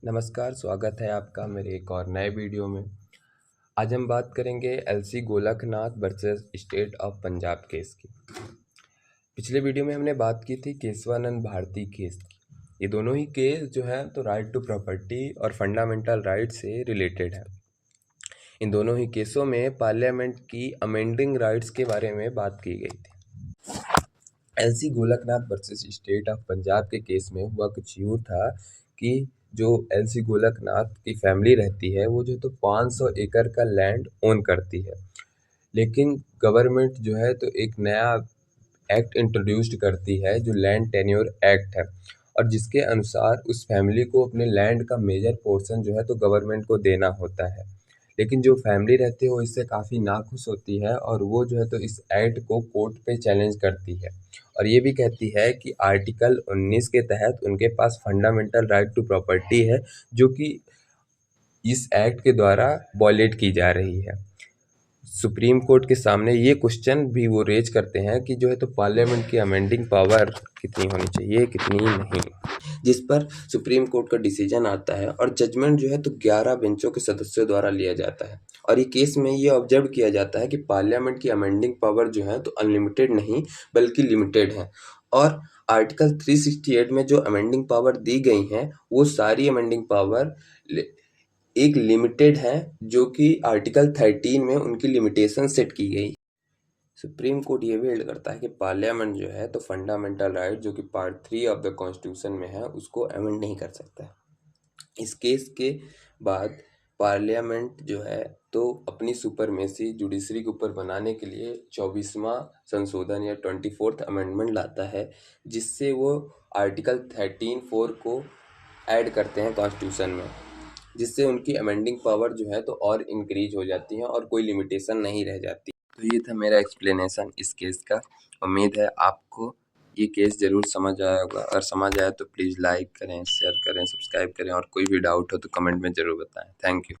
नमस्कार, स्वागत है आपका मेरे एक और नए वीडियो में। आज हम बात करेंगे LC Golaknath versus state of Punjab case की। पिछले वीडियो में हमने बात की थी केशवानंद भारती केस की। ये दोनों ही केस जो है तो राइट टू प्रॉपर्टी और फंडामेंटल राइट से रिलेटेड है। इन दोनों ही केसों में पार्लियामेंट की अमेंडिंग राइट्स के बारे में बात की गई थी। LC Golaknath versus state of Punjab के केस में हुआ कुछ यूँ था कि जो एलसी गोलकनाथ की फैमिली रहती है वो जो तो 500 एकड़ का लैंड ओन करती है, लेकिन गवर्नमेंट जो है तो एक नया एक्ट इंट्रोड्यूस्ड करती है जो लैंड टेन्योर एक्ट है, और जिसके अनुसार उस फैमिली को अपने लैंड का मेजर पोर्शन जो है तो गवर्नमेंट को देना होता है। लेकिन जो फैमिली रहती है वो इससे काफ़ी नाखुश होती है और वो जो है तो इस एक्ट को कोर्ट पे चैलेंज करती है और ये भी कहती है कि आर्टिकल 19 के तहत उनके पास फंडामेंटल राइट टू प्रॉपर्टी है, जो कि इस एक्ट के द्वारा वॉयलेट की जा रही है। सुप्रीम कोर्ट के सामने ये क्वेश्चन भी वो रेज करते हैं कि जो है तो पार्लियामेंट की अमेंडिंग पावर कितनी होनी चाहिए, कितनी नहीं, जिस पर सुप्रीम कोर्ट का डिसीजन आता है और जजमेंट जो है तो 11 बेंचों के सदस्यों द्वारा लिया जाता है। और ये केस में ये ऑब्जर्व किया जाता है कि पार्लियामेंट की अमेंडिंग पावर जो है तो अनलिमिटेड नहीं बल्कि लिमिटेड है, और आर्टिकल 368 में जो अमेंडिंग पावर दी गई हैं वो सारी अमेंडिंग पावर एक लिमिटेड है, जो कि आर्टिकल 13 में उनकी लिमिटेशन सेट की गई। सुप्रीम कोर्ट ये भी हेल्ड करता है कि पार्लियामेंट जो है तो फंडामेंटल राइट जो कि पार्ट 3 ऑफ द कॉन्स्टिट्यूशन में है उसको अमेंड नहीं कर सकता है। इस केस के बाद पार्लियामेंट जो है तो अपनी सुपरमेसी जुडिशरी के ऊपर बनाने के लिए 24वां संशोधन या 24th अमेंडमेंट लाता है, जिससे वो आर्टिकल 13(4) को ऐड करते हैं कॉन्स्टिट्यूशन में, जिससे उनकी अमेंडिंग पावर जो है तो और इंक्रीज हो जाती है और कोई लिमिटेशन नहीं रह जाती। तो ये था मेरा एक्सप्लेनेशन इस केस का। उम्मीद है आपको ये केस ज़रूर समझ आया होगा। अगर समझ आया तो प्लीज़ लाइक करें, शेयर करें, सब्सक्राइब करें और कोई भी डाउट हो तो कमेंट में ज़रूर बताएं। Thank you.